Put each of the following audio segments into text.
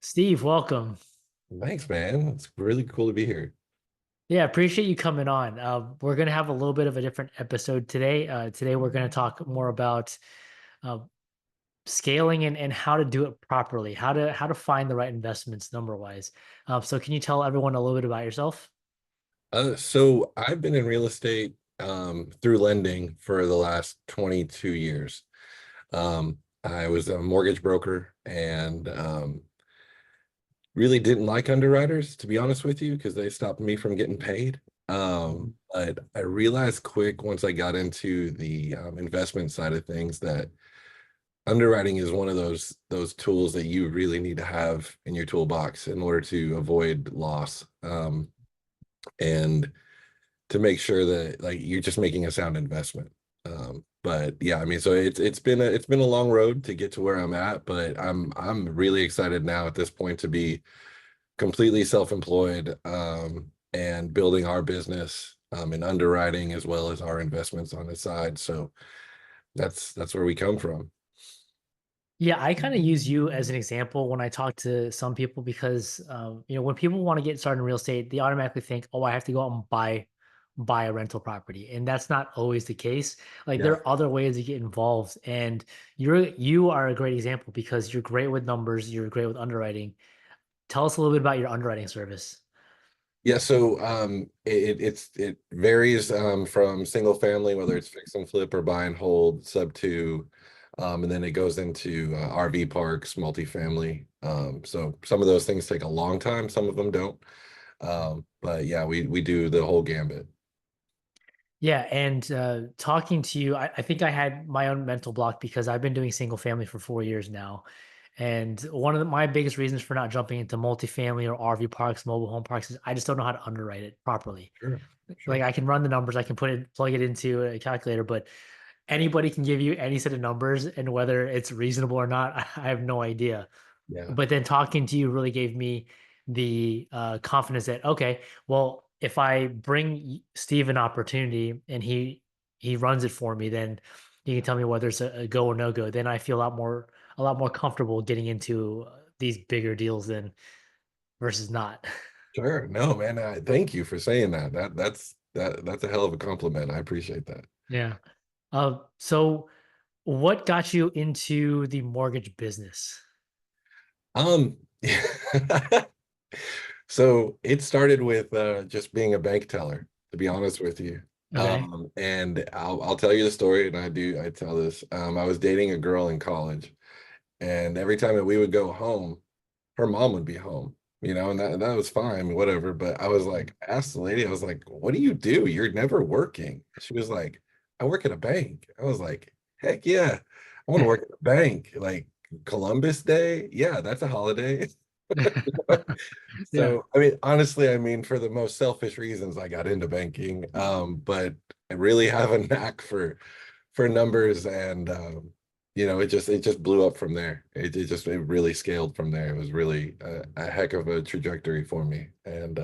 Steve, welcome. Thanks, man. It's really cool to be here. Yeah, appreciate you coming on. We're gonna have a little bit of a different episode today. Today we're gonna talk more about uh, scaling and how to do it properly, how to find the right investments number wise. So can you tell everyone a little bit about yourself? So I've been in real estate through lending for the last 22 years. I was a mortgage broker and really didn't like underwriters, to be honest with you, because they stopped me from getting paid. But I realized quick once I got into the investment side of things that underwriting is one of those tools that you really need to have in your toolbox in order to avoid loss. And to make sure that like you're just making a sound investment. But yeah, I mean, so it's been a long road to get to where I'm at, but I'm really excited now at this point to be completely self-employed and building our business in underwriting as well as our investments on the side. So that's where we come from. Yeah, I kind of use you as an example when I talk to some people because when people want to get started in real estate, they automatically think, "Oh, I have to go out and buy a rental property." And that's not always the case. Like there Yeah. are other ways to get involved, and you are a great example because you're great with numbers, you're great with underwriting. Tell us a little bit about your underwriting service. Yeah, so it varies from single family, whether it's fix and flip or buy and hold, sub two, and then it goes into RV parks, multifamily. So some of those things take a long time, some of them don't. But yeah, we do the whole gambit. Yeah, and talking to you, I think I had my own mental block because I've been doing single family for 4 years now. And one of my biggest reasons for not jumping into multifamily or RV parks, mobile home parks is I just don't know how to underwrite it properly. Sure, Like sure. I can run the numbers, I can plug it into a calculator, but anybody can give you any set of numbers, and whether it's reasonable or not, I have no idea. Yeah, But then talking to you really gave me the confidence that okay, well, if I bring Steve an opportunity and he runs it for me, then he can tell me whether it's a go or no go. Then I feel a lot more comfortable getting into these bigger deals than versus not. sure. No, man, thank you for saying that. That's a hell of a compliment. I appreciate that. Yeah. So what got you into the mortgage business? Um, so it started with just being a bank teller, to be honest with you. Okay. And I'll tell you the story, and I tell this. I was dating a girl in college, and every time that we would go home, her mom would be home, and that was fine, whatever. But I was like, I asked the lady, I was like, what do you do? You're never working. She was like, I work at a bank. I was like, heck yeah, I want to work at a bank. Like Columbus Day, yeah, that's a holiday. Yeah. So, I mean, honestly, I mean, for the most selfish reasons, I got into banking. But I really have a knack for numbers, and it just blew up from there. It really scaled from there. It was really a heck of a trajectory for me, and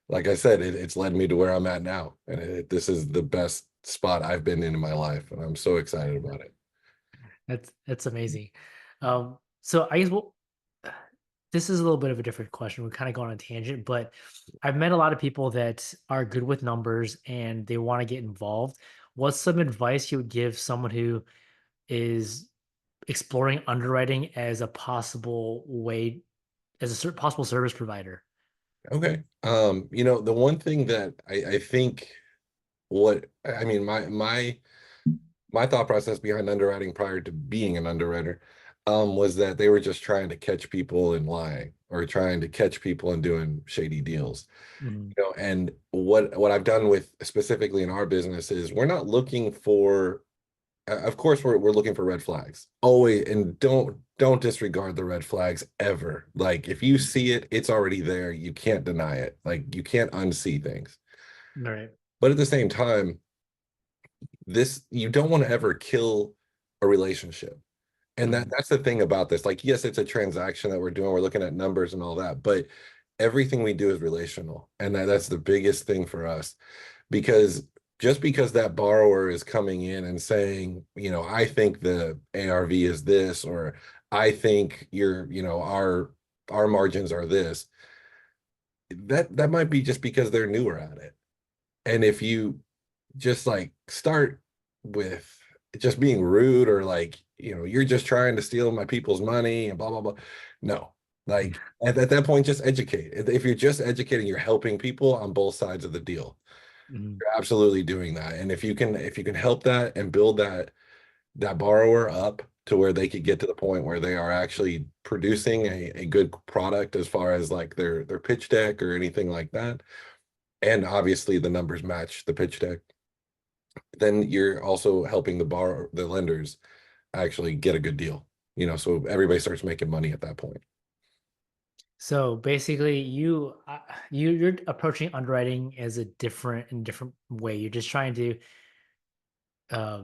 like I said, it's led me to where I'm at now, and this is the best spot I've been in my life, and I'm so excited about it. That's amazing. So I guess this is a little bit of a different question. We're kind of going on a tangent, but I've met a lot of people that are good with numbers and they want to get involved. What's some advice you would give someone who is exploring underwriting as a possible way, as a possible service provider? Okay. The one thing that I think what I mean, my thought process behind underwriting prior to being an underwriter was that they were just trying to catch people in lying or trying to catch people in doing shady deals. Mhm. And what I've done with specifically in our business is we're not looking for of course we're looking for red flags. Always, and don't disregard the red flags ever. Like if you see it, it's already there. You can't deny it. Like you can't unsee things. All right. But at the same time, this you don't want to ever kill a relationship. And Mhm. that's the thing about this. Like, yes, it's a transaction that we're doing. We're looking at numbers and all that, but everything we do is relational. And that's the biggest thing for us. Because just because that borrower is coming in and saying, I think the ARV is this, or I think our our margins are this. That might be just because they're newer at it. And if you just like start with just being rude or like, you're just trying to steal my people's money and blah, blah, blah. No, like at that point, just educate. If you're just educating, you're helping people on both sides of the deal. Mhm. You're absolutely doing that. And if you can help that and build that borrower up to where they could get to the point where they are actually producing a good product as far as like their pitch deck or anything like that. And obviously the numbers match the pitch deck, then you're also helping the lenders actually get a good deal. So everybody starts making money at that point. So basically, you're approaching underwriting as a different way. You're just trying to uh,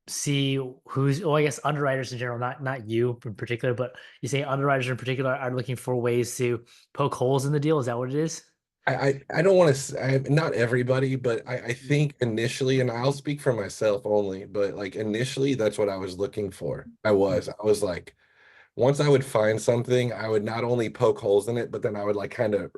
see who's, well, I guess underwriters in general, not you in particular, but you say underwriters in particular are looking for ways to poke holes in the deal. Is that what it is? I don't want to say, not everybody, but I Mm, think initially, and I'll speak for myself only, but like initially, that's what I was looking for. I was like, once I would find something, I would not only poke holes in it, but then I would like kind of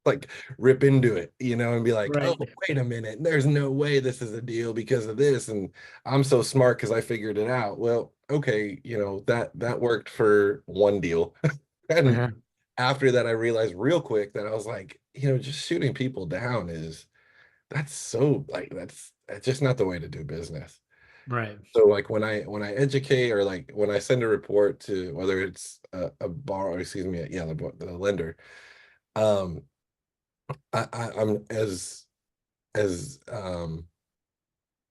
like rip into it, and be like, oh, right. wait a minute, there's no way this is a deal because of this. And I'm so smart because I figured it out. Well, okay, that worked for one deal. And Uh-huh. after that, I realized real quick that I was like, just shooting people down that's so like that's just not the way to do business. Right. So like when I educate or like when I send a report to whether it's a borrower, excuse me, yeah, the lender, um, I'm as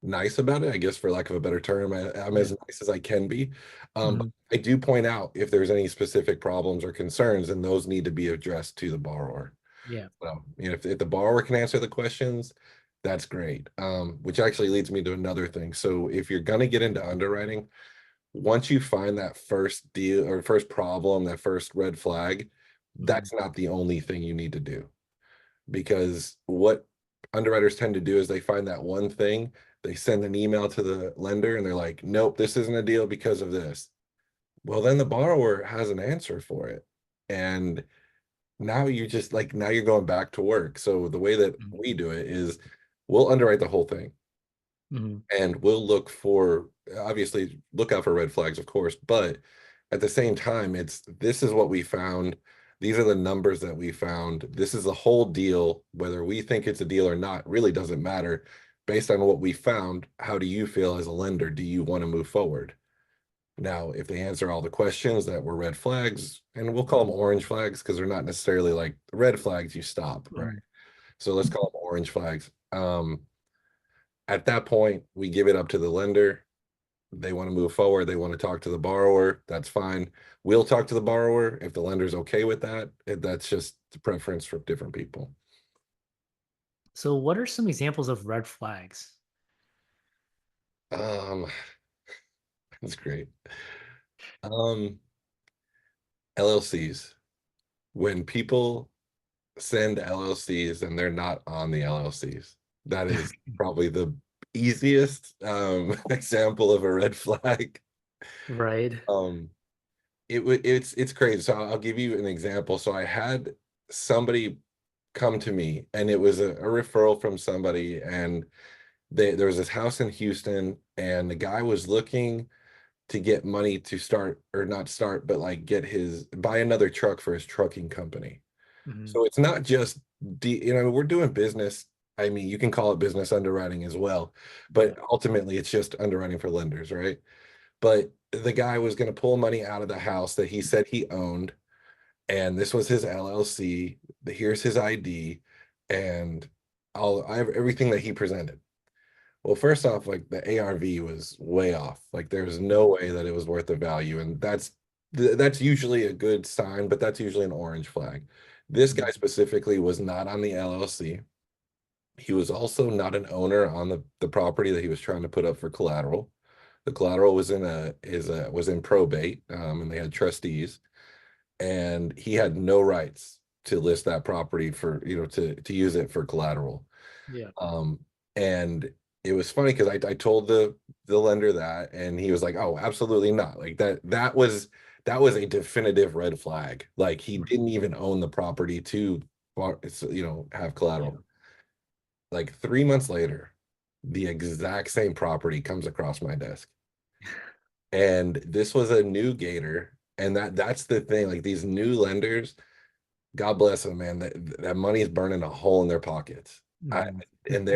nice about it, I guess, for lack of a better term. I'm as Yeah. nice as I can be. But Mhm. I do point out if there's any specific problems or concerns, and those need to be addressed to the borrower. Yeah. So, if the borrower can answer the questions, that's great. Which actually leads me to another thing. So if you're going to get into underwriting, once you find that first deal or first problem, that first red flag, Mhm. that's not the only thing you need to do. Because what underwriters tend to do is they find that one thing, they send an email to the lender and they're like, nope, this isn't a deal because of this. Well, then the borrower has an answer for it. And now you just like now you're going back to work. So the way that Mhm. we do it is we'll underwrite the whole thing Mhm. and we'll look for obviously look out for red flags, of course, but at the same time, it's this is what we found. These are the numbers that we found. This is the whole deal. Whether we think it's a deal or not really doesn't matter. Based on what we found, how do you feel as a lender? Do you want to move forward? Now, if they answer all the questions that were red flags, and we'll call them orange flags because they're not necessarily like red flags, you stop, right? Mhm. So let's call them orange flags. At that point, we give it up to the lender. They want to move forward. They want to talk to the borrower. That's fine. We'll talk to the borrower if the lender's okay with that. That's just the preference for different people. So, what are some examples of red flags? Um, that's great. Um, LLCs. When people send LLCs and they're not on the LLCs, that is probably the easiest example of a red flag. Right. Um, it's crazy. So I'll give you an example. So I had somebody come to me and it was a referral from somebody and there was this house in Houston and the guy was looking to get money to start or not start but like buy another truck for his trucking company. Mhm. So it's not just we're doing business. I mean, you can call it business underwriting as well, Yeah. but ultimately it's just underwriting for lenders, right? But the guy was going to pull money out of the house that he said he owned, and this was his LLC. Here's his ID, and I have everything that he presented. Well, first off, like the ARV was way off. Like there's no way that it was worth the value, and that's usually a good sign, but that's usually an orange flag. This guy Mhm. specifically was not on the LLC. He was also not an owner on the property that he was trying to put up for collateral. The collateral was in probate, and they had trustees, and he had no rights to list that property for to use it for collateral. Yeah. Um, and it was funny because I told the lender that, and he was like, "Oh, absolutely not! Like that was that was a definitive red flag. Like he didn't even own the property to, have Yeah. collateral. Like 3 months later, the exact same property comes across my desk. And this was a new gator. And that's the thing. Like these new lenders, God bless them, man. That money is burning a hole in their pockets. I Mhm. and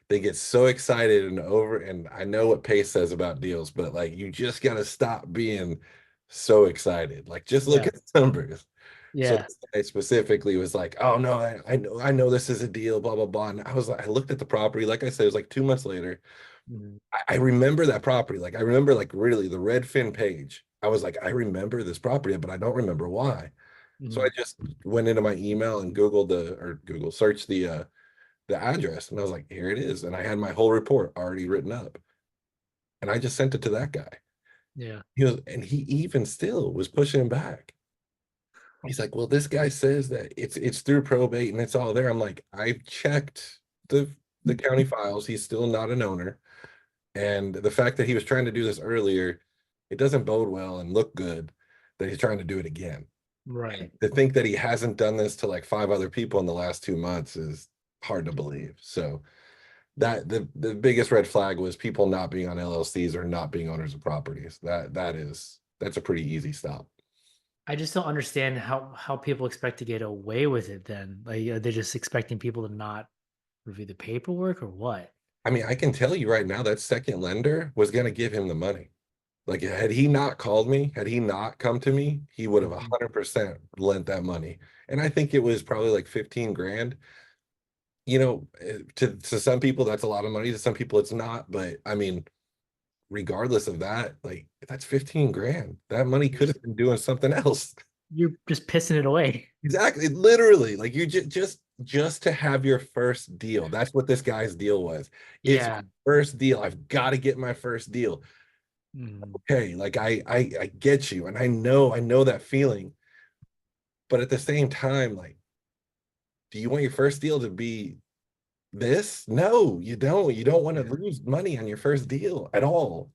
they get so excited and over. And I know what Pace says about deals, but like you just gotta stop being so excited. Like just look Yeah. at the numbers. So Yeah. I specifically was like, oh no, I know this is a deal, blah blah blah. And I was like, I looked at the property, like I said, it was like 2 months later. Mhm. I remember that property. Like I remember like really the Redfin page. I was like, I remember this property, but I don't remember why. So I Mhm. just went into my email and Googled Google searched the address, and I was like, here it is. And I had my whole report already written up. And I just sent it to that guy. Yeah. And he even still was pushing back. He's like, well, this guy says that it's through probate and it's all there. I'm like, I've checked the county files. He's still not an owner. And the fact that he was trying to do this earlier, it doesn't bode well and look good that he's trying to do it again. Right. To think that he hasn't done this to like 5 other people in the last 2 months is hard to believe. So that the biggest red flag was people not being on LLCs or not being owners of properties. That's a pretty easy stop. I just don't understand how people expect to get away with it then. Like, are they just expecting people to not review the paperwork or what? I mean, I can tell you right now that second lender was going to give him the money. Like, had he not called me, had he not come to me, he would have Mhm. 100% lent that money. And I think it was probably like 15 grand. To some people, that's a lot of money. To some people, it's not. But I mean, regardless of that, like that's 15 grand. That money You're could just have been doing something else. you're just pissing it away. Exactly. Literally, like you just to have your first deal. That's what this guy's deal was. It's my Yeah. first deal. I've got to get my first deal. Mhm. Okay, like I get you, and I know that feeling. But at the same time, like, do you want your first deal to be this? No, you don't. You don't want to Yeah. lose money on your first deal at all.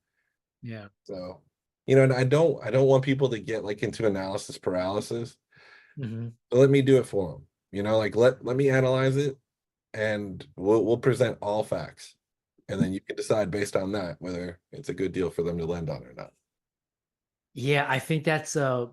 Yeah. So, and I don't want people to get like into analysis paralysis. Mhm. So let me do it for them. Like let me analyze it, and we'll present all facts, and then you can decide based on that whether it's a good deal for them to lend on or not. Yeah, I think that's a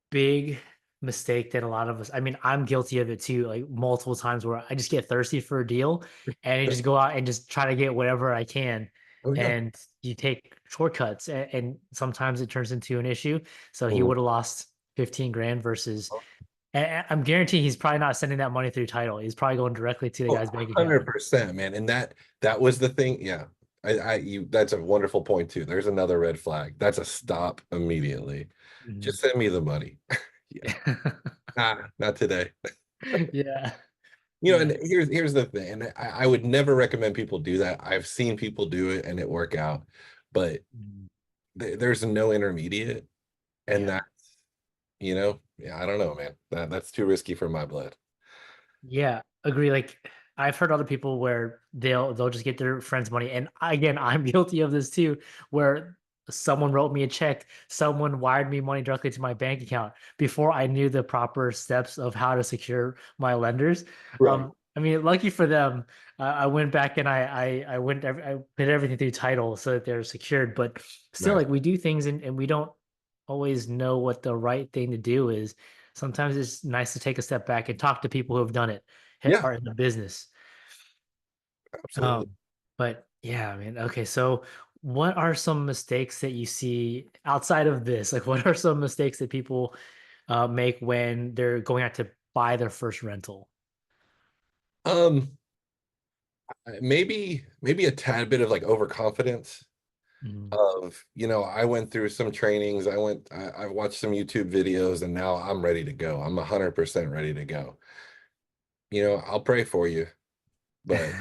big mistake that a lot of us, I mean, I'm guilty of it too, like multiple times where I just get thirsty for a deal and I just go out and just try to get whatever I can. Oh yeah. And you take shortcuts and sometimes it turns into an issue. So he Mhm. would have lost 15 grand versus, and I'm guaranteeing he's probably not sending that money through title. He's probably going directly to the Oh, guy's bank account. 100%, man. And that was the thing. Yeah. That's a wonderful point too. There's another red flag. That's a stop immediately. Mhm. Just send me the money. Yeah. Not today. Yeah. And Yeah. here's the thing. And I would never recommend people do that. I've seen people do it and it work out, but Mhm. there's no intermediate. And Yeah. that, yeah, I don't know, man. That's too risky for my blood. Yeah, agree. Like I've heard other people where they'll just get their friends' money, and again, I'm guilty of this too, where someone wrote me a check, someone wired me money directly to my bank account before I knew the proper steps of how to secure my lenders. Right. I mean, lucky for them, I went back and I put everything through title so that they're secured. But still, Nice. like we do things and we don't always know what the right thing to do is. Sometimes it's nice to take a step back and talk to people who have done it, Yeah, are in the business. absolutely. Um, but yeah, I mean, okay, so what are some mistakes that you see outside of this? Like, what are some mistakes that people make when they're going out to buy their first rental? Um, maybe a tad bit of like overconfidence Mhm. of, I went through some trainings. I've watched some YouTube videos and now I'm ready to go. I'm 100% ready to go. I'll pray for you, but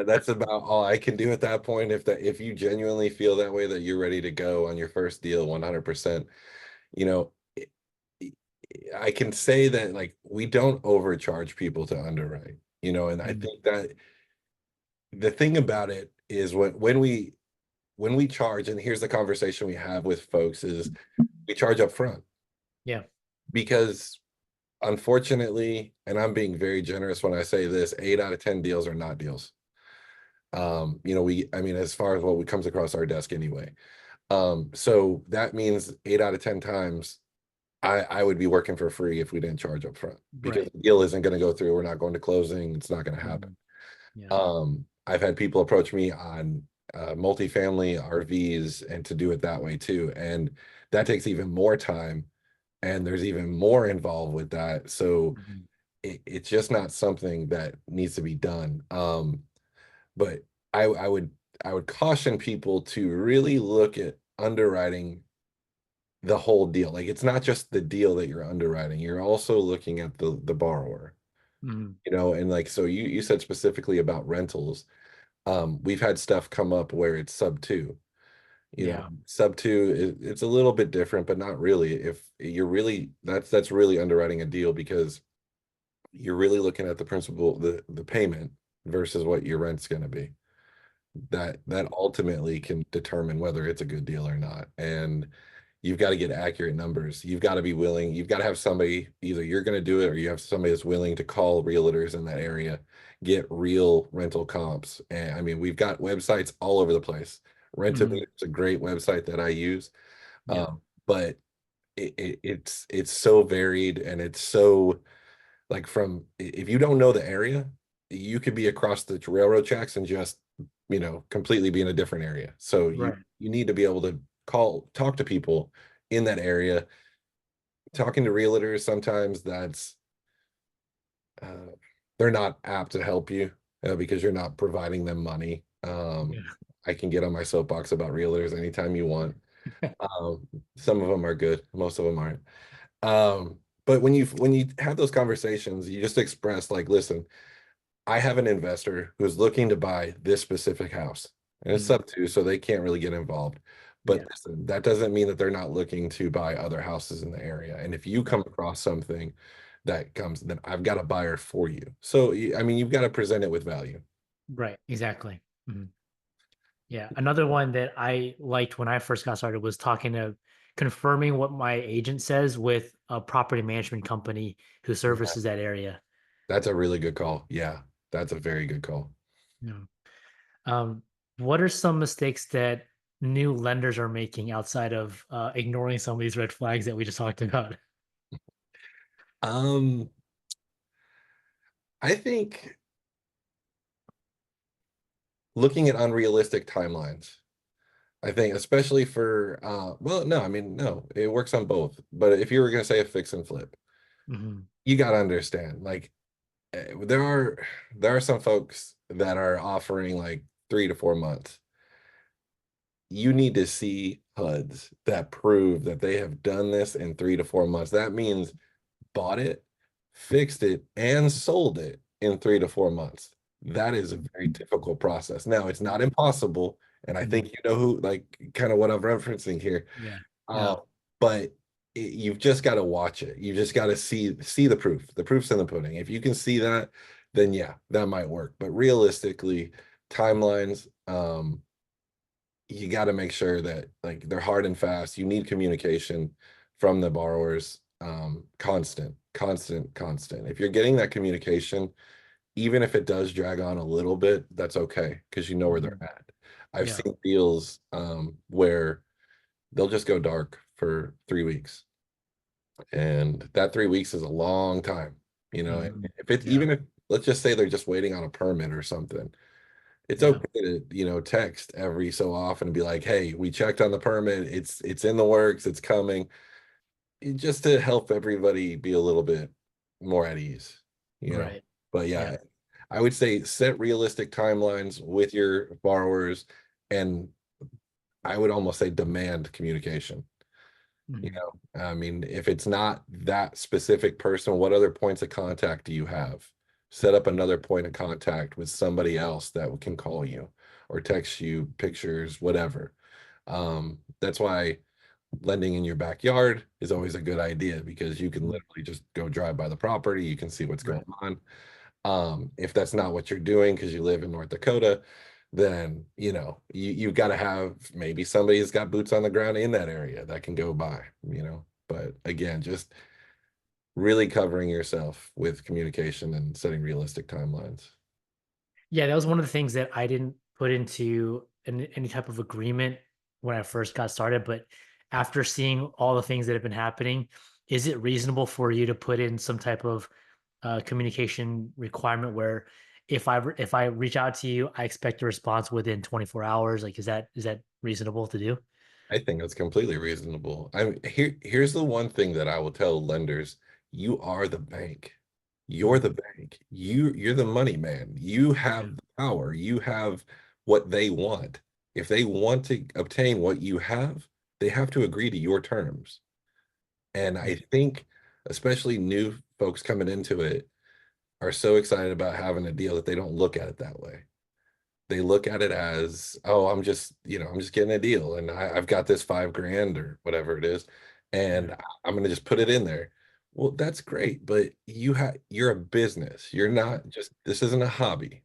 that's about all I can do at that point. If you genuinely feel that way, that you're ready to go on your first deal 100%, you know, it- I can say that like we don't overcharge people to underwrite, and I Mhm. think that the thing about it is when we charge, and here's the conversation we have with folks is we charge up front Yeah. because unfortunately, and I'm being very generous when I say this, 8 out of 10 deals are not deals. I mean, as far as what comes across our desk anyway. So that means 8 out of 10 times I would be working for free if we didn't charge up front because Right. the deal isn't going to go through. We're not going to closing. It's not going to happen. Mhm. Yeah. I've had people approach me on multifamily RVs and to do it that way too. And that takes even more time and there's even more involved with that. So Mhm. it's just not something that needs to be done. But I would caution people to really look at underwriting the whole deal. Like it's not just the deal that you're underwriting. You're also looking at the borrower, Mhm. and like so you said specifically about rentals. We've had stuff come up where it's sub two. Yeah. Sub two it's a little bit different, but not really. If you're really that's really underwriting a deal because you're really looking at the principal, the payment versus what your rent's going to be. That ultimately can determine whether it's a good deal or not. And you've got to get accurate numbers. You've got to be willing, you've got to have somebody, either you're going to do it or you have somebody that's willing to call realtors in that area, get real rental comps. And I mean, we've got websites all over the place. Mhm. Rent-A-Meter is a great website that I use. Yeah. But it's so varied and it's so like from if you don't know the area, you could be across the railroad tracks and just completely be in a different area. So you Right. you need to be able to talk to people in that area. Talking to realtors sometimes uh, they're not apt to help you because you're not providing them money. Yeah. I can get on my soapbox about realtors anytime you want. Some of them are good, most of them aren't. But when you have those conversations, you just express like, listen, I have an investor who's looking to buy this specific house, and it's Mhm. sub two, so they can't really get involved. But Yeah. listen, that doesn't mean that they're not looking to buy other houses in the area. And if you come Right. across something that comes, then I've got a buyer for you. So I mean, you've got to present it with value. Right. Exactly. Mhm. Yeah. Another one that I liked when I first got started was talking to confirming what my agent says with a property management company who Yeah, services that area. that's a really good call. Yeah, that's a very good call. Yeah. Um, what are some mistakes that new lenders are making outside of ignoring some of these red flags that we just talked about? Um, I think looking at unrealistic timelines. I think especially for well, no, I mean, no, it works on both. But if you were gonna say a fix and flip, Mhm. you gotta understand, like there are some folks that are offering like 3 to 4 months. You need to see HUDs that prove that they have done this in 3 to 4 months. That means bought it, fixed it, and sold it in 3 to 4 months. That is a very difficult process. Now, it's not impossible, and I think Mhm. you know who, like, kind of what I'm referencing here. Yeah. Uh, Yeah. but you've just got to watch it. You just got to see the proof. The proof's in the pudding. If you can see that, then yeah, that might work. But realistically, timelines, you got to make sure that like they're hard and fast. You need communication from the borrowers, constant, constant, constant. If you're getting that communication, even if it does drag on a little bit, that's okay because you know where they're Mhm. at. I've Yeah. seen deals where they'll just go dark for 3 weeks, and that 3 weeks is a long time. And Mhm. if it's Yeah. even if let's just say they're just waiting on a permit or something, it's Yeah. okay to text every so often and be like, hey, we checked on the permit, it's in the works, it's coming, just to help everybody be a little bit more at ease you know Right. but Yeah. yeah, I would say set realistic timelines with your borrowers, and I would almost say demand communication. Mhm. I mean, if it's not that specific person, what other points of contact do you have? Set up another point of contact with somebody else that can call you or text you pictures, whatever. That's why lending in your backyard is always a good idea because you can Mhm. literally just go drive by the property, you can see what's going Right. on. If that's not what you're doing because you live in North Dakota, then you've got to have maybe somebody who's got boots on the ground in that area that can go by. But again, just really covering yourself with communication and setting realistic timelines. Yeah, that was one of the things that I didn't put into any type of agreement when I first got started. But after seeing all the things that have been happening, is it reasonable for you to put in some type of communication requirement where if I reach out to you, I expect a response within 24 hours? Like, is that reasonable to do? I think that's completely reasonable. Here's the one thing that I will tell lenders: you are the bank. You're Mhm. the bank. You're the money man. You Yeah. have the power. You have what they want. If they want to obtain what you have, they have to agree to your terms. And I Yeah. think especially new folks coming into it are so excited about having a deal that they don't look at it that way. They look at it as, oh, I'm just getting a deal and I've got this 5 grand or whatever it is, and Yeah. I'm gonna just put it in there. Well, that's great, but you're a business. You're not just this isn't a hobby,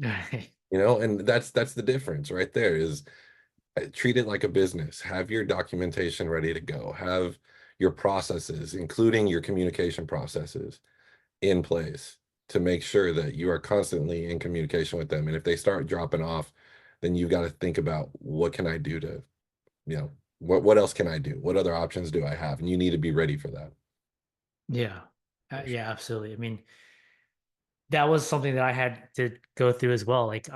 and that's the difference right there is treat it like a business. Have your documentation ready to go. Have your processes, including your communication processes, in place to make sure that you are constantly in communication with them. And if they start dropping off, then you've got to think about what can I do to, what else can I do? What other options do I have? And you need to be ready for that. Yeah. For sure. Yeah, absolutely. I mean, that was something that I had to go through as well. Like,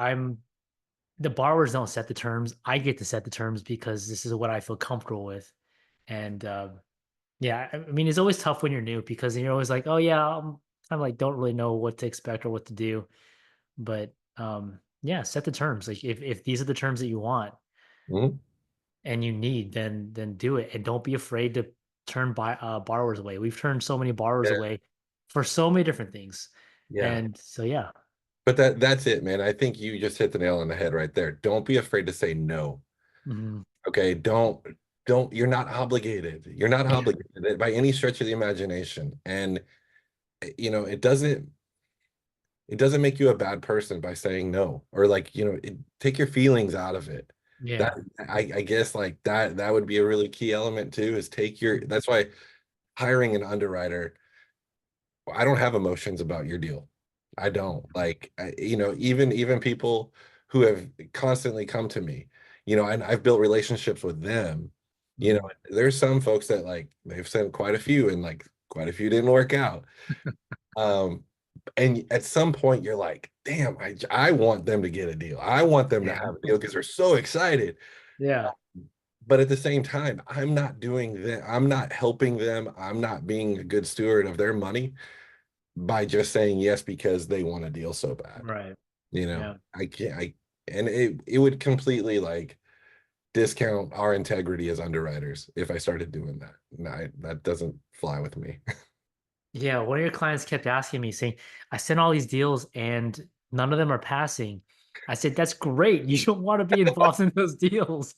the borrowers don't set the terms. I get to set the terms because this is what I feel comfortable with. And yeah, I mean, it's always tough when you're new because you're always like, oh yeah, I'm like don't really know what to expect or what to do. But yeah, set the terms. Like if these are the terms that you want Mhm. and you need, then do it. And don't be afraid to turn borrowers away. We've turned so many borrowers Yeah. away for so many different things. Yeah. And so yeah. But that's it, man. I think you just hit the nail on the head right there. Don't be afraid to say no. Mhm. Okay. You're not obligated. You're not obligated by any stretch of the imagination. And it doesn't make you a bad person by saying no, or like take your feelings out of it. That Yeah. I guess like that would be a really key element too, is take your Mhm. that's why hiring an underwriter, I don't have emotions about your deal. I don't like even people who have constantly come to me, and I've built relationships with them. Mhm. There's some folks that like they've sent quite a few and like quite a few didn't work out. um and at some point you're like, damn, I want them to get a deal. I want them to have a deal because they're so excited. Yeah. But at the same time, I'm not doing that. I'm not helping them. I'm not being a good steward of their money by just saying yes because they want a deal so bad. Right. Yeah. I can't, and it would completely like discount our integrity as underwriters if I started doing that. No, that doesn't fly with me. Yeah, one of your clients kept asking me saying, "I sent all these deals and none of them are passing." I said, "That's great. You don't want to be involved in those deals."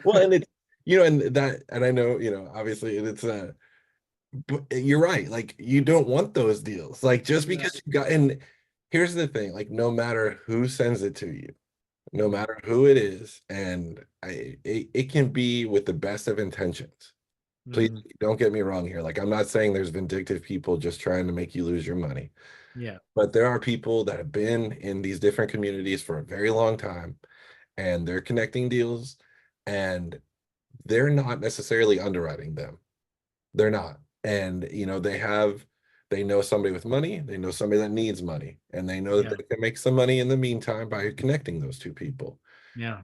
Well, and and I know, obviously it's but you're right. Like you don't want those deals. Like just Yeah. because and here's the thing, like no matter who sends it to you, no matter who it is, and it can be with the best of intentions. Please Mhm. don't get me wrong here. Like I'm not saying there's vindictive people just trying to make you lose your money, Yeah. but there are people that have been in these different communities for a very long time and they're connecting deals and they're not necessarily underwriting them. They're not. And they know somebody with money, they know somebody that needs money, and they know that Yeah. they can make some money in the meantime by connecting those two people. Yeah.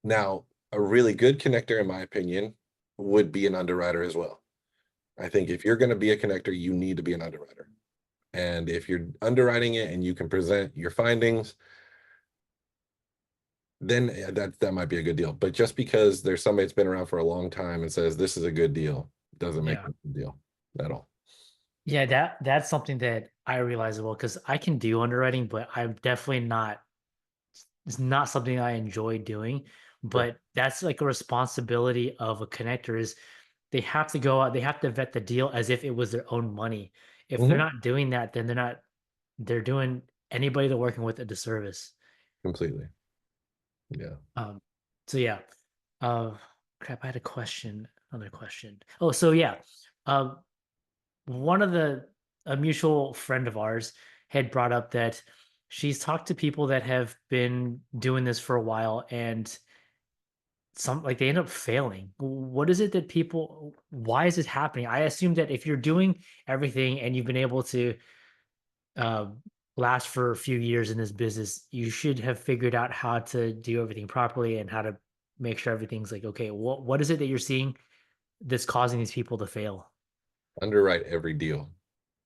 Now, a really good connector, in my opinion, would be an underwriter as well. I think if you're going to be a connector, you need to be an underwriter. And if you're underwriting it and you can present your findings, then that might be a good deal. But just because there's somebody that's been around for a long time and says this is a good deal, doesn't make Yeah. it a good deal at all. Yeah, that's something that I realize as well because I can do underwriting, but I'm definitely not it's not something I enjoy doing. Sure. But that's like a responsibility of a connector is they have to go out, they have to vet the deal as if it was their own money. If they're Mhm. not doing that, then they're doing anybody they're working with a disservice. completely. Yeah. Um, so yeah. Uh, Crap, I had a question. Another question. Oh, so yeah. Um, one of a mutual friend of ours had brought up that she's talked to people that have been doing this for a while, and some like they end up failing. What is it that people, why is this happening? I assume that if you're doing everything and you've been able to uh, last for a few years in this business, you should have figured out how to do everything properly and how to make sure everything's like okay. What is it that you're seeing that's causing these people to fail? Underwrite every deal.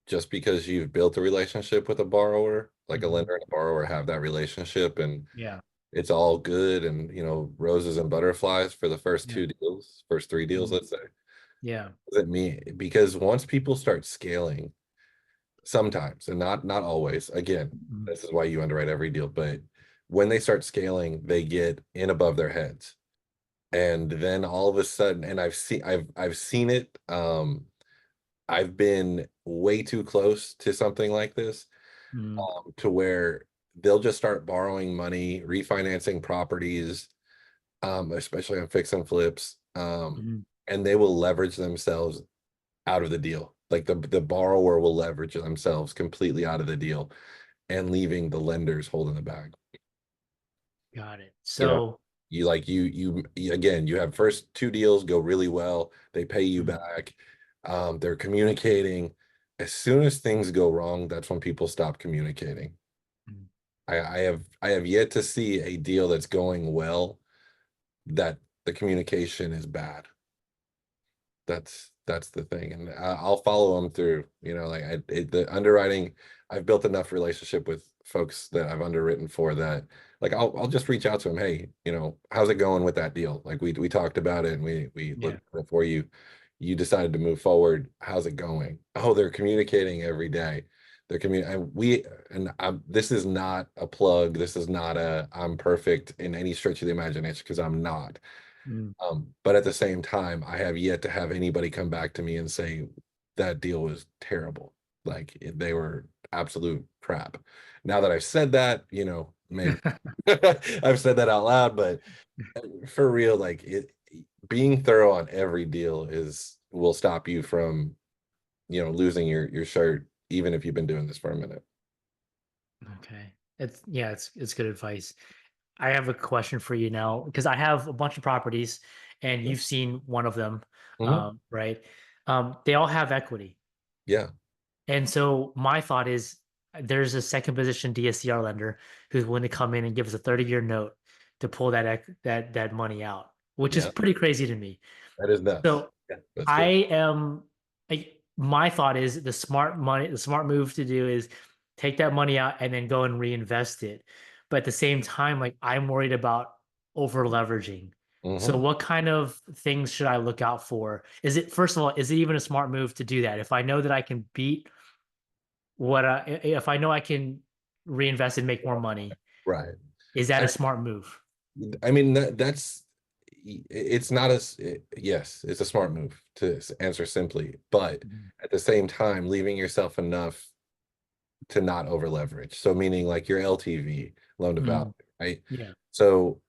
Just because you've built a relationship with a borrower, like a Hmm. lender and a borrower have that relationship and Yeah. it's all good and roses and butterflies for the first Yeah. two deals, first three deals, Mhm. let's say. Yeah. Doesn't mean because once people start scaling, sometimes and not always, again, Mhm. this is why you underwrite every deal, but when they start scaling, they get in above their heads. And then all of a sudden, and I've seen it. I've been way too close to something like this, Mhm. to where they'll just start borrowing money, refinancing properties, especially on fix and flips, Mhm. and they will leverage themselves out of the deal. Like the borrower will leverage themselves completely out of the deal and leaving the lenders holding the bag. Got it. You know, So, again, you have first two deals go really well. They pay you mhm, back. They're communicating. As soon as things go wrong, that's when people stop communicating. mhm, I have yet to see a deal that's going well that the communication is bad. That's the thing, and I'll follow them through. Like the underwriting, I've built enough relationship with folks that I've underwritten for that. Like I'll just reach out to them. Hey, how's it going with that deal? Like we talked about it and we yeah. looked at it for you. You decided to move forward. How's it going? Oh, they're communicating every day. They're this is not a plug. This is not a I'm perfect in any stretch of the imagination because I'm not. Mhm, But at the same time, I have yet to have anybody come back to me and say that deal was terrible. Like they were absolute crap. Now that I've said that, maybe I've said that out loud, but for real, like being thorough on every deal is will stop you from, losing your shirt, even if you've been doing this for a minute. Okay. It's good advice. I have a question for you now because I have a bunch of properties and you've seen one of them, Mhm. right? They all have equity. Yeah, And so my thought is there's a second position DSCR lender who's willing to come in and give us a 30-year note to pull that money out, which is yeah, pretty crazy to me. that is nuts. So Yeah, that's I good. am my thought is the smart move to do is take that money out and then go and reinvest it. But at the same time, like I'm worried about over leveraging. So Hmm. what kind of things should I look out for? Is it first of all, is it even a smart move to do that? If I know that I can beat if I know I can reinvest and make more money, Right. is that a smart move? I mean that's it's not as yes, it's a smart move to answer simply, but Mhm. at the same time, leaving yourself enough to not over leverage. So meaning like your LTV, loan to value, Mhm. right? Yeah. So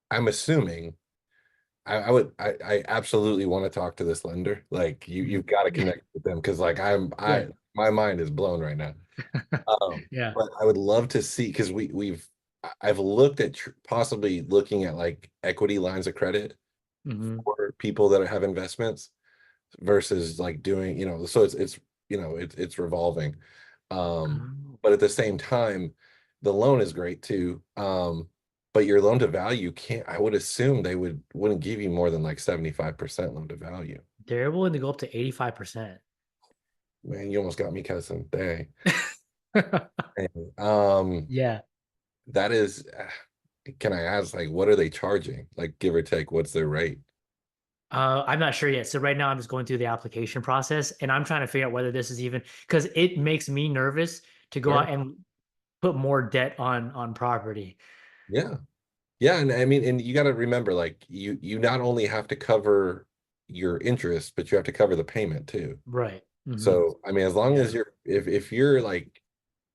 I'm assuming I absolutely want to talk to this lender. Like Mhm. you've got to connect with them because like Yeah. my mind is blown right now. Yeah. But I would love to see because I've looked at possibly looking at like equity lines of credit Mhm. for people that have investments versus like doing, so it's revolving. Um, Oh. but at the same time, the loan is great too. But your loan to value can't, I would assume they wouldn't give you more than like 75% loan to value. They're willing to go up to 85%. Man, you almost got me cussing. Dang. Dang. Yeah. That is, can I ask, like, what are they charging? Like, give or take, what's their rate? I'm not sure yet. So right now I'm just going through the application process and I'm trying to figure out whether this is even because it makes me nervous to go Sure. out and put more debt on property. Yeah. Yeah. And I mean, and you got to remember, like, you not only have to cover your interest, but you have to cover the payment too. Right. Hmm. So, I mean, as long Yeah. as if you're like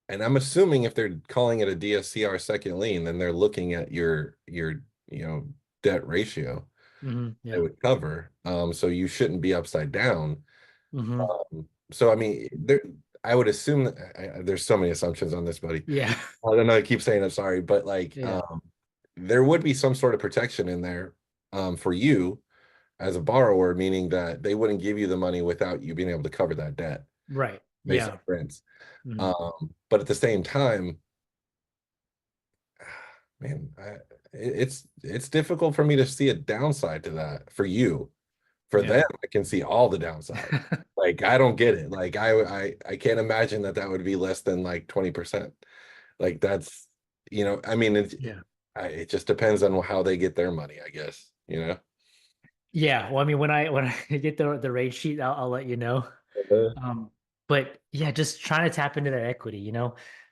And I'm assuming if they're calling it a DSCR second lien, then they're looking at your debt ratio they Yeah. would cover. So you shouldn't be upside down. Hmm. So I mean, I would assume that there's so many assumptions on this, buddy. Yeah. I don't know. I keep saying I'm sorry, but like, Yeah. there would be some sort of protection in there, for you as a borrower, meaning that they wouldn't give you the money without you being able to cover that debt Right. based on Yeah. rents. Hmm. But at the same time, man, it's difficult for me to see a downside to that for you. For Yeah. them, I can see all the downside. Like I don't get it. Like I can't imagine that that would be less than like 20%. Like that's, I mean, Yeah. it just depends on how they get their money, I guess, Yeah. Well, I mean, when I get the rate sheet, I'll let you know. Um, but yeah, just trying to tap into that equity,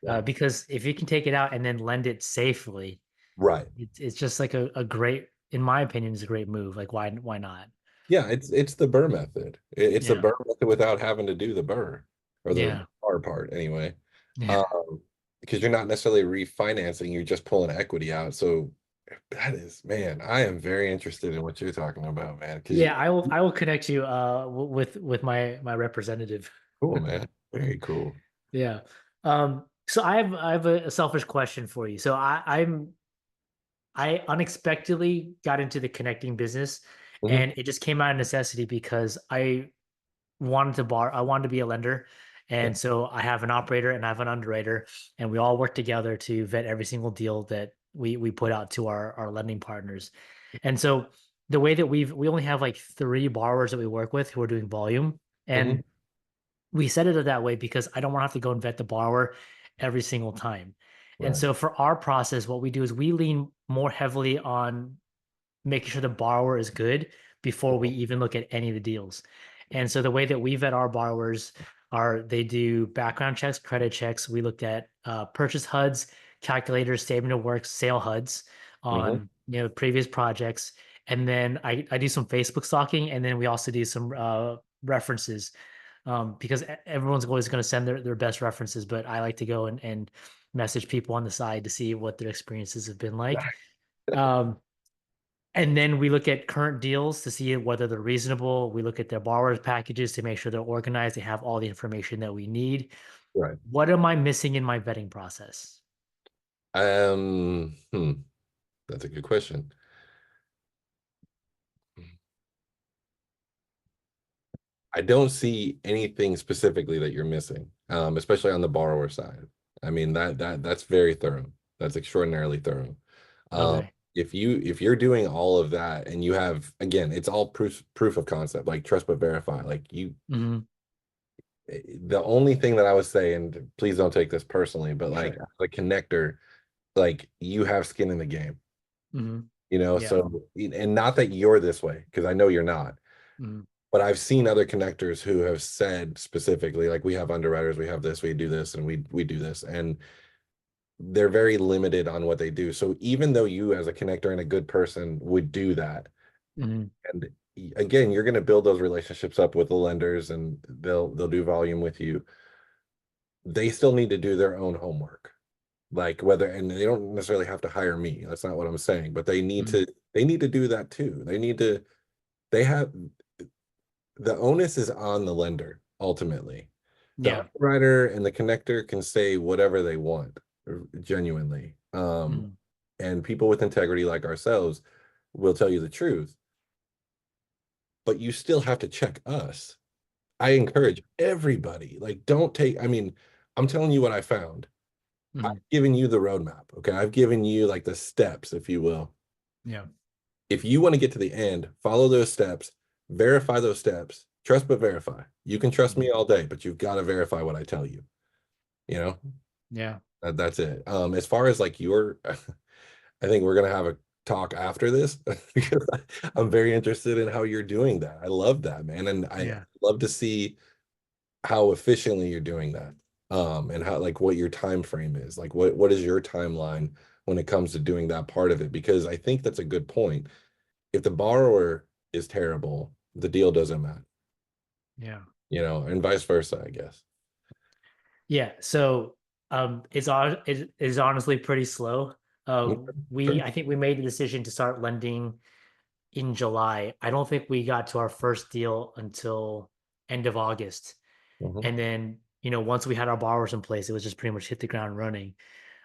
Yeah. because if you can take it out and then lend it safely, Right. it's just like a great, in my opinion, is a great move. Like why not? Yeah, it's the Burr method. It's the Yeah. Burr method without having to do the Burr or the Yeah. R part anyway. Yeah. Um, because you're not necessarily refinancing, you're just pulling equity out. So that is, man, I am very interested in what you're talking about, man. Because Yeah, I will connect you with my representative. cool, man. Very cool. Yeah. So I have a selfish question for you. So I unexpectedly got into the connecting business, Hmm. and it just came out of necessity because I wanted to be a lender. Yeah. And so I have an operator and I have an underwriter, and we all work together to vet every single deal that we put out to our lending partners. And so the way that we only have like three borrowers that we work with who are doing volume. Hmm. And we set it that way because I don't want to have to go and vet the borrower every single time. And Right. so for our process, what we do is we lean more heavily on making sure the borrower is good before we even look at any of the deals. And so the way that we vet our borrowers are they do background checks, credit checks. We looked at purchase HUDs, calculators, statement of work, sale HUDs Hmm. on previous projects. And then I do some Facebook stalking, and then we also do some references, because everyone's always going to send their best references, but I like to go and message people on the side to see what their experiences have been like. Um, and then we look at current deals to see whether they're reasonable. We look at their borrowers packages to make sure they're organized. They have all the information that we need. Right. What am I missing in my vetting process? Um, hmm, that's a good question. I don't see anything specifically that you're missing, especially on the borrower side. I mean that's very thorough. That's extraordinarily thorough. Um, Okay. if you're doing all of that and you have, again, it's all proof of concept, like trust but verify. Like Hmm. the only thing that I would say, and please don't take this personally, but like Sure. as a connector, like you have skin in the game, Hmm. Yeah. So, and not that you're this way, because I know you're not. Hmm. But I've seen other connectors who have said specifically, like, we have underwriters, we have this, we do this, and we do this, and they're very limited on what they do. So even though you as a connector and a good person would do that, Hmm. and again, you're going to build those relationships up with the lenders, and they'll do volume with you. They still need to do their own homework, like whether, and they don't necessarily have to hire me. That's not what I'm saying, but Hmm. they need to do that too. They have the onus is on the lender ultimately. The Yeah. underwriter and the connector can say whatever they want, genuinely. Hmm. And people with integrity like ourselves will tell you the truth, but you still have to check us. I encourage everybody, like, don't take, I mean, I'm telling you what I found. I've Hmm. given you the roadmap. Okay. I've given you like the steps, if you will. Yeah. If you want to get to the end, follow those steps, verify those steps, trust but verify. You can trust Hmm. me all day, but you've got to verify what I tell you. You know, Yeah. that's it. As far as like your, I think we're gonna have a talk after this because I'm very interested in how you're doing that. I love that, man, and I Yeah. love to see how efficiently you're doing that. And how, like, what your time frame is, like what is your timeline when it comes to doing that part of it, because I think that's a good point. If the borrower is terrible, the deal doesn't matter, Yeah. and vice versa, I guess. Yeah. So It is honestly pretty slow. Okay, I think we made the decision to start lending in July. I don't think we got to our first deal until end of August. sure. And then, once we had our borrowers in place, it was just pretty much hit the ground running.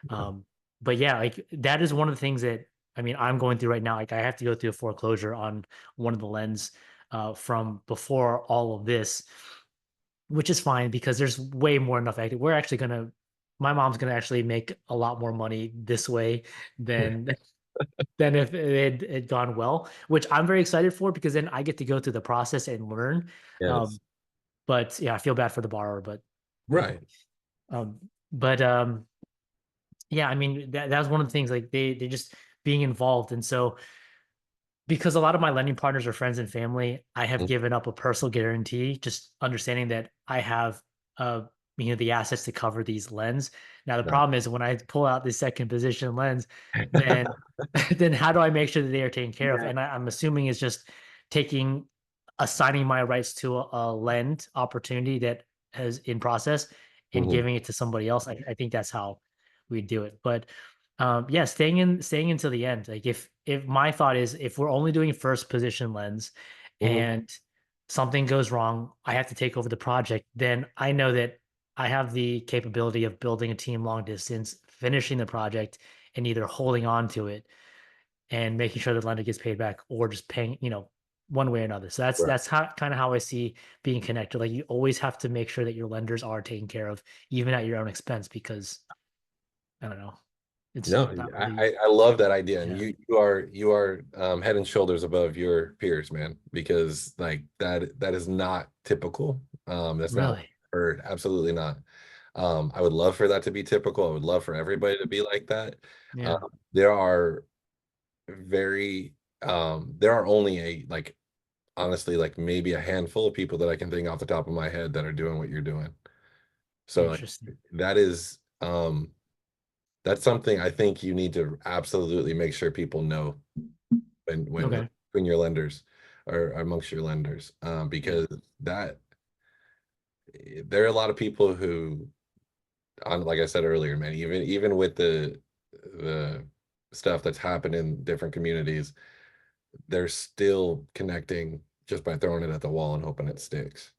Um, but yeah, like that is one of the things that I mean I'm going through right now. Like I have to go through a foreclosure on one of the lends from before all of this, which is fine because there's way more enough active. We're actually gonna My mom's gonna actually make a lot more money this way than than if it had gone well, which I'm very excited for because then I get to go through the process and learn. Yes. Um, but yeah, I feel bad for the borrower, Right. um, but yeah, I mean that was one of the things like they just being involved, and so because a lot of my lending partners are friends and family, I have Mhm. given up a personal guarantee, just understanding that I have, uh, the assets to cover these lends. Now, the Right. problem is when I pull out the second position lens, then then how do I make sure that they are taken care of? Yeah. And I'm assuming it's just taking assigning my rights to a lend opportunity that has in process and Mhm. giving it to somebody else. I think that's how we do it. But yeah, staying until the end. Like if my thought is if we're only doing first position lens Mhm. and something goes wrong, I have to take over the project, then I know that I have the capability of building a team long distance, finishing the project, and either holding on to it and making sure the lender gets paid back or just paying, one way or another. So Right. that's how kind of how I see being connected. Like you always have to make sure that your lenders are taken care of, even at your own expense, because I don't know. It's No, not I, really I I love that idea, and yeah. you are head and shoulders above your peers, man, because like that is not typical. That's not Really? heard. Absolutely not. I would love for that to be typical. I would love for everybody to be like that. Um, Yeah. there are there are only honestly like maybe a handful of people that I can think off the top of my head that are doing what you're doing. So like Interesting. that is that's something I think you need to absolutely make sure people know when Okay. between your lenders or amongst your lenders, Yeah. because that there are a lot of people who, on like I said earlier, man, even with the stuff that's happened in different communities, they're still connecting just by throwing it at the wall and hoping it sticks.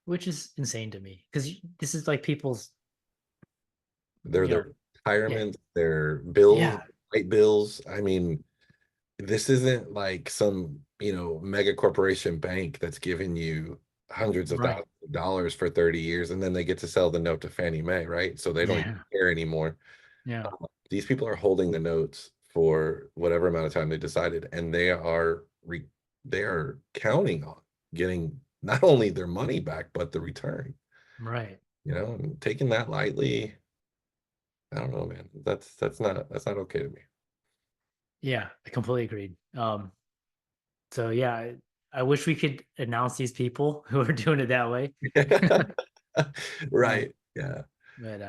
Which is insane to me because this is like people's, They're you their know, yeah, retirement, their bills, yeah, light bills. I mean, this isn't like some, mega corporation bank that's giving you hundreds of right. thousands of dollars for 30 years and then they get to sell the note to Fannie Mae, right? So they don't even Yeah, care anymore. yeah, These people are holding the notes for whatever amount of time they decided, and they are counting on getting not only their money back, but the return, right. and taking that lightly, I don't know, man. That's not okay to me. Yeah, I completely agreed. So yeah, I wish we could announce these people who are doing it that way. Um, Right. Yeah. but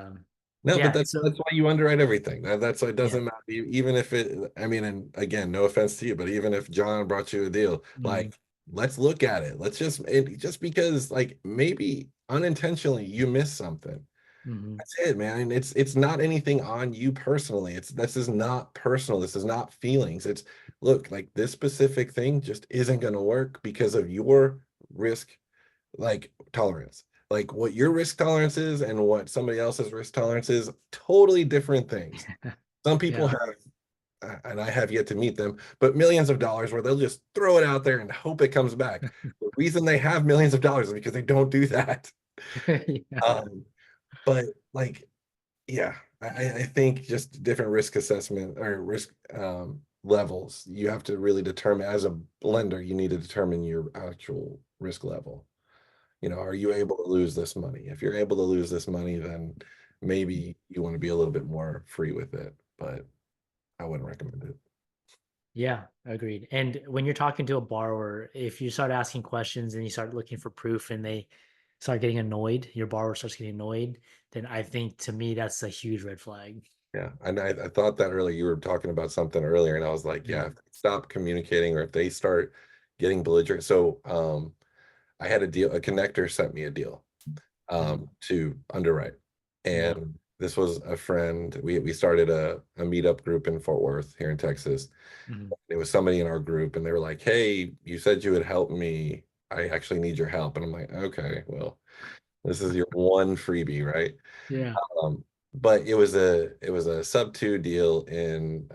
No, but yeah, that's why you underwrite everything. That's why it yeah, doesn't matter. Even if I mean, and again, no offense to you, but even if John brought you a deal, mhm, like, let's look at it. Just because like maybe unintentionally you missed something. mhm, That's it, man. And it's not anything on you personally. This is not personal. This is not feelings. It's look, like this specific thing just isn't going to work because of your risk like tolerance. Like what your risk tolerance is and what somebody else's risk tolerance is, totally different things. Some people yeah, have, and I have yet to meet them, but millions of dollars where they'll just throw it out there and hope it comes back. The reason they have millions of dollars is because they don't do that. yeah, Um, but like, yeah, I think just different risk assessment or risk levels. You have to really determine as a lender, you need to determine your actual risk level. Are you able to lose this money? If you're able to lose this money, then maybe you want to be a little bit more free with it, but I wouldn't recommend it. yeah. Agreed. And when you're talking to a borrower, if you start asking questions and you start looking for proof and they start getting annoyed, your borrower starts getting annoyed, then I think to me that's a huge red flag. Yeah. And I thought that earlier, you were talking about something earlier, and I was like, yeah, Yeah. if they stop communicating or if they start getting belligerent. So I had a connector sent me a deal Mm, to underwrite. Yeah. And this was a friend. We started a meetup group in Fort Worth here in Texas. Mhm. It was somebody in our group, and they were like, "Hey, you said you would help me. I actually need your help." And I'm like, "Okay, well, this is your one freebie, right?" Yeah. But it was a sub two deal in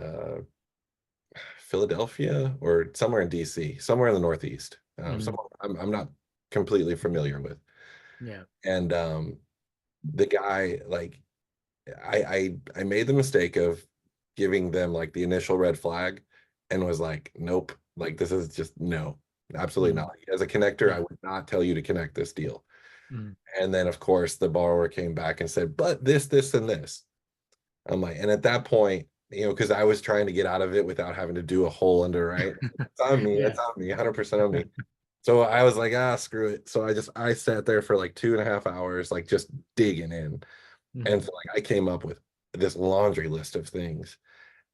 Philadelphia or somewhere in DC, somewhere in the Northeast. Mhm. Somewhere I'm not completely familiar with. Yeah. And the guy, like, I made the mistake of giving them like the initial red flag and was like, nope, like this is just no, absolutely Mhm. not. As a connector, I Yeah. would not tell you to connect this deal. Mhm. And then of course the borrower came back and said, but this, and this. I'm like, and at that point, because I was trying to get out of it without having to do a whole underwrite. It's on me. Yeah. It's on me, 100% on me. So I was like, screw it. So I sat there for like 2.5 hours, like just digging in. And Mhm. so like I came up with this laundry list of things.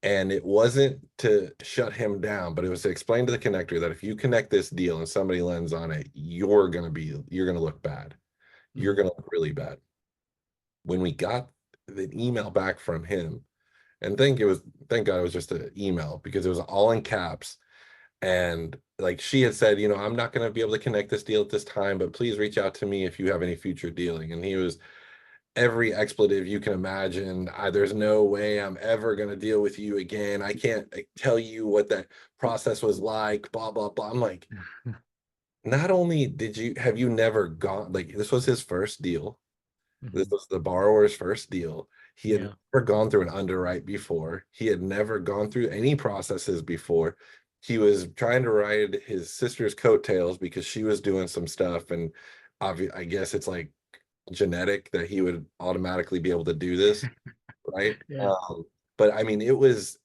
And it wasn't to shut him down, but it was to explain to the connector that if you connect this deal and somebody lends on it, you're gonna look bad. You're Mhm. gonna look really bad. When we got the email back from him, and thank God it was just an email because it was all in caps. And like she had said, I'm not going to be able to connect this deal at this time, but please reach out to me if you have any future dealing. And he was every expletive you can imagine. There's no way I'm ever going to deal with you again. I can't tell you what that process was like, blah, blah, blah. I'm like, not only have you never gone, like, this was his first deal. This Mhm. was the borrower's first deal. He had Yeah. never gone through an underwrite before. He had never gone through any processes before. He was trying to ride his sister's coattails because she was doing some stuff. And I guess it's like genetic that he would automatically be able to do this, right? Yeah. But I mean, it was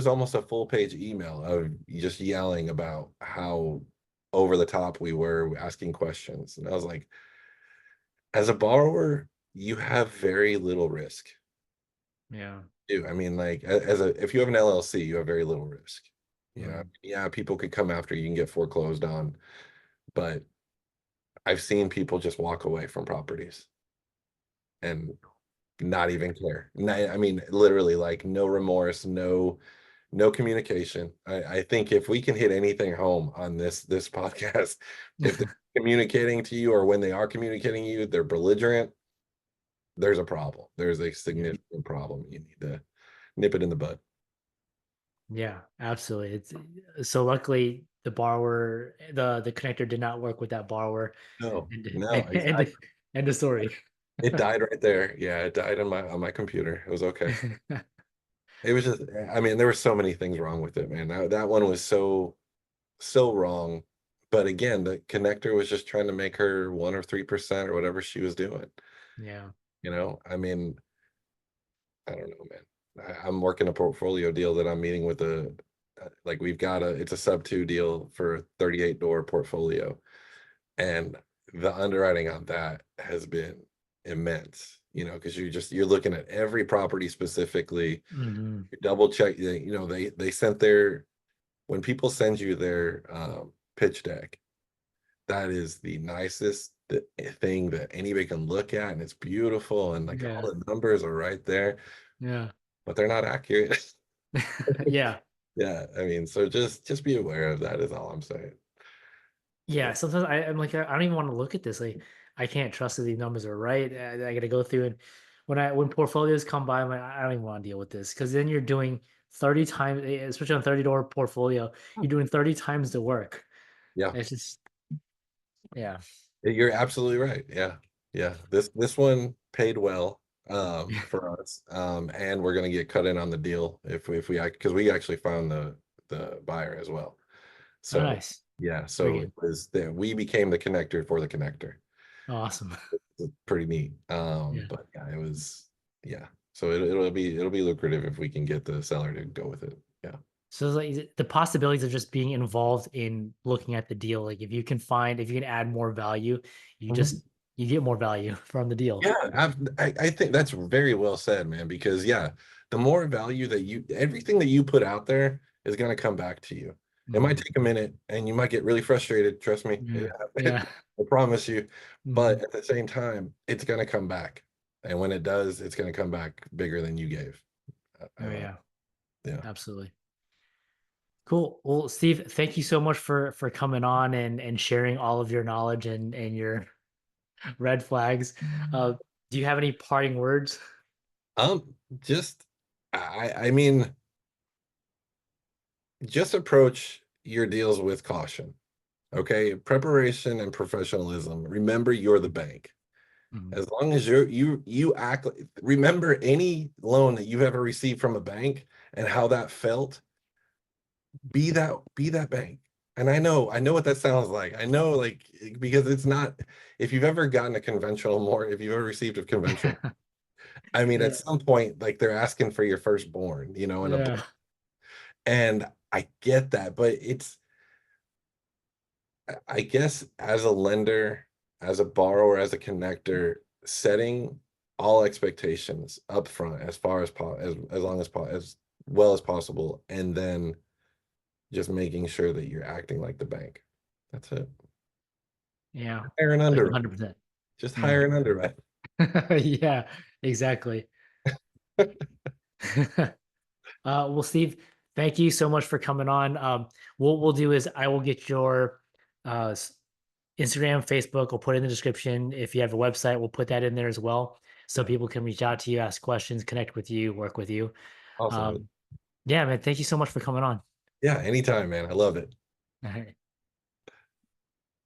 almost a full page email of just yelling about how over the top we were asking questions. And I was like, as a borrower, you have very little risk. Yeah. I mean, like if you have an LLC, you have very little risk. Mhm. Yeah, people could come after you and get foreclosed on, but I've seen people just walk away from properties and not even care. I mean, literally, like no remorse, no communication. I think if we can hit anything home on this podcast, if they're communicating to you or when they are communicating to you, they're belligerent, there's a problem. There's a Yeah. significant problem. You need to nip it in the bud. Yeah, absolutely. So luckily the connector did not work with that borrower No, and no, and exactly. end of story. It died right there. Yeah, it died on my computer. It was okay. It was just, I mean, there were so many things wrong with it, man. That one was so wrong. But again, the connector was just trying to make her 1 or 3% or whatever she was doing. Yeah. I mean, I don't know, man. I'm working a portfolio deal that I'm meeting with like it's a sub two deal for a 38 door portfolio. And the underwriting on that has been immense, because you're looking at every property specifically. Mhm. You double check, they sent when people send you their pitch deck, that is the nicest thing that anybody can look at, and it's beautiful, and like all Yeah. the numbers are right there, Yeah. but they're not accurate. Yeah. Yeah, I mean, so just be aware of that is all I'm saying. Yeah, Yeah. sometimes I'm like, I don't even want to look at this. Like, I can't trust that these numbers are right. I got to go through and when portfolios come by, I'm like, I don't even want to deal with this because then you're doing 30 times, especially on $30 portfolio, you're doing 30 times the work. Yeah. It's just, yeah, You're absolutely right. Yeah. Yeah. This one paid well for us. And we're gonna get cut in on the deal if we because we actually found the buyer as well. oh, So nice, yeah, very so it good, was that we became the connector for the connector. awesome. It's pretty neat. Yeah. But yeah, it was, yeah. So it'll be lucrative if we can get the seller to go with it. Yeah. So it's like the possibilities of just being involved in looking at the deal, like if you can add more value, you Mhm. just you get more value from the deal. Yeah, I think that's very well said, man, because yeah, the more value everything that you put out there is going to come back to you. It might Mhm. take a minute and you might get really frustrated, trust me. Yeah. Yeah, Yeah. I promise you. But Mhm. at the same time, it's going to come back. And when it does, it's going to come back bigger than you gave. Oh yeah, Yeah. absolutely. Cool. Well, Steve, thank you so much for coming on and sharing all of your knowledge and your red flags. Do you have any parting words? Just, I mean, just approach your deals with caution. Okay. Preparation and professionalism. Remember, you're the bank. Mhm. As long as you act, remember any loan that you've ever received from a bank and how that felt, be that bank. And I know what that sounds like. I know, like, because it's not, if you've ever gotten a conventional more, if you've ever received a conventional, I mean, at Yeah, some point, like, they're asking for your firstborn, in a, yeah, and I get that, but I guess as a lender, as a borrower, as a connector, setting all expectations up front as far as as long as well as possible, and then just making sure that you're acting like the bank. That's it. yeah. Hire an Like underwriter. 100%. Just Yeah. hire an underwriter. Yeah, exactly. Well, Steve, thank you so much for coming on. What we'll do is I will get your uh, s- Instagram, Facebook. We'll put it in the description. If you have a website, we'll put that in there as well, so Yeah, people can reach out to you, ask questions, connect with you, work with you. awesome. Um, yeah, man. Thank you so much for coming on. Yeah, anytime, man. I love it. All right.